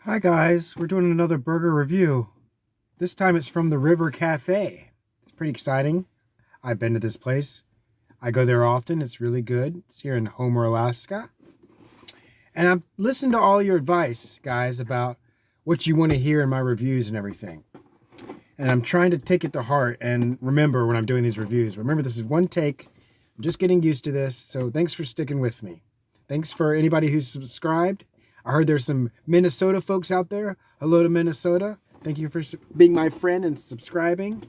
Hi guys, we're doing another burger review. This time it's from the River Cafe. It's pretty exciting. I've been to this place. I go there often. It's really good. It's here in Homer, Alaska. And I've listened to all your advice, guys, about what you want to hear in my reviews and everything. And I'm trying to take it to heart and remember when I'm doing these reviews. Remember, this is one take. I'm just getting used to this, so thanks for sticking with me. Thanks for anybody who's subscribed. I heard there's some Minnesota folks out there. Hello to Minnesota. Thank you for being my friend and subscribing.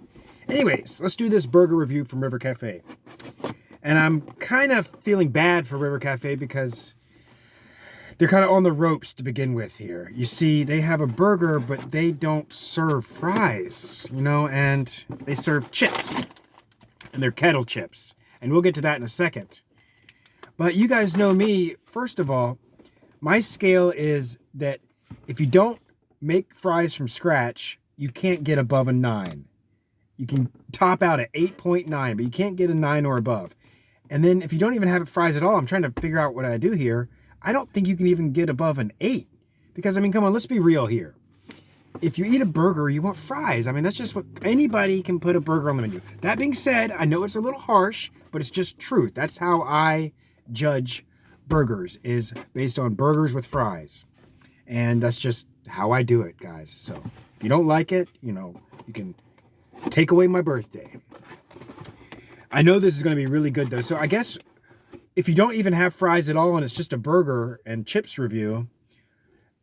Anyways, let's do this burger review from River Cafe. And I'm kind of feeling bad for River Cafe because they're kind of on the ropes to begin with here. You see, they have a burger, but they don't serve fries, and they serve chips. And they're kettle chips. And we'll get to that in a second. But you guys know me, first of all, my scale is that if you don't make fries from scratch, you can't get above a 9. You can top out at 8.9, but you can't get a 9 or above. And then if you don't even have fries at all, I'm trying to figure out what I do here. I don't think you can even get above an 8. Because, come on, let's be real here. If you eat a burger, you want fries. That's just what anybody can put a burger on the menu. That being said, I know it's a little harsh, but it's just truth. That's how I judge burgers, is based on burgers with fries. And that's just how I do it, guys. So if you don't like it, you can take away my birthday. I know this is going to be really good, though. So I guess if you don't even have fries at all and it's just a burger and chips review,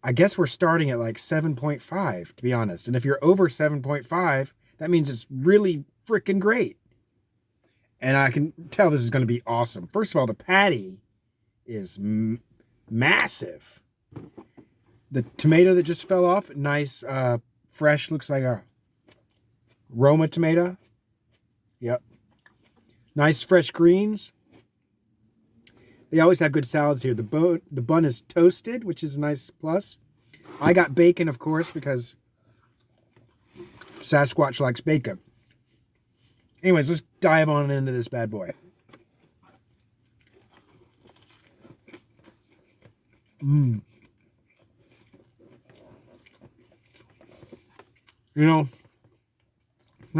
I guess we're starting at like 7.5, to be honest. And if you're over 7.5, that means it's really freaking great. And I can tell this is going to be awesome. First of all, the patty is massive. The tomato that just fell off, nice, fresh, looks like a Roma tomato. Yep. Nice fresh greens. They always have good salads here. The bun is toasted, which is a nice plus. I got bacon, of course, because Sasquatch likes bacon. Anyways, let's dive on into this bad boy.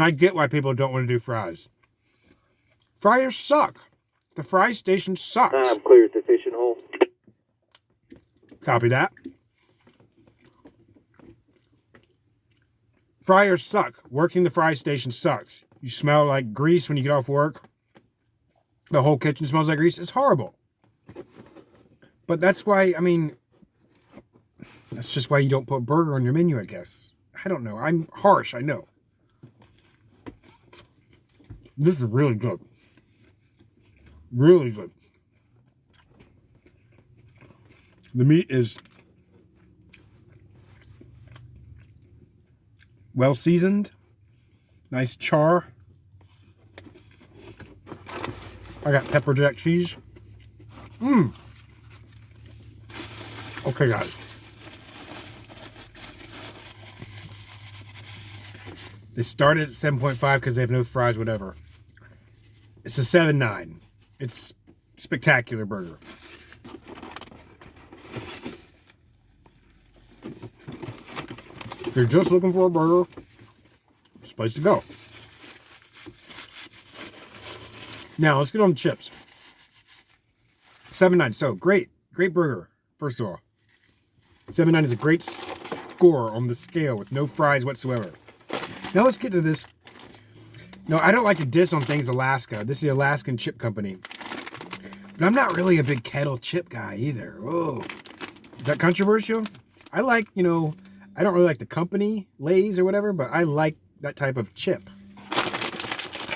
I get why people don't want to do fries. Fryers suck. The fry station sucks. I'm clear at the fishing hole. Copy that. Fryers suck. Working the fry station sucks. You smell like grease when you get off work. The whole kitchen smells like grease. It's horrible. But that's why, that's just why you don't put burger on your menu, I guess. I don't know. I'm harsh, I know. This is really good. Really good. The meat is well seasoned. Nice char. I got pepper jack cheese. Okay, guys. They started at 7.5 because they have no fries, whatever. It's a 7.9. It's a spectacular burger. If you're just looking for a burger, it's a place to go. Now, let's get on the chips. 7.9. So, great burger, first of all. 7.9 is a great score on the scale with no fries whatsoever. Now, let's get to this. No, I don't like to diss on things Alaska. This is the Alaskan Chip Company. But I'm not really a big kettle chip guy either. Whoa. Is that controversial? I like, I don't really like the company, Lay's or whatever, but I like that type of chip.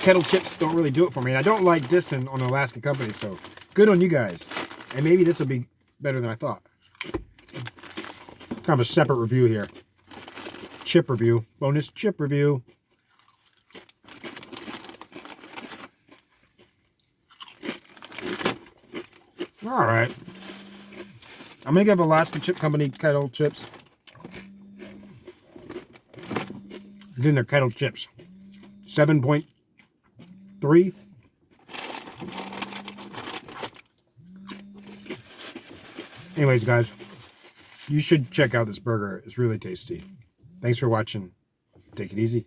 Kettle chips don't really do it for me. And I don't like dissing on Alaska company, so good on you guys. And maybe this will be better than I thought. Kind of a separate review here. Chip review. Bonus chip review. All right. I'm going to give Alaska Chip Company kettle chips. Again, they're kettle chips. 7.3. Anyways, guys, You should check out this burger. It's really tasty. Thanks for watching. Take it easy.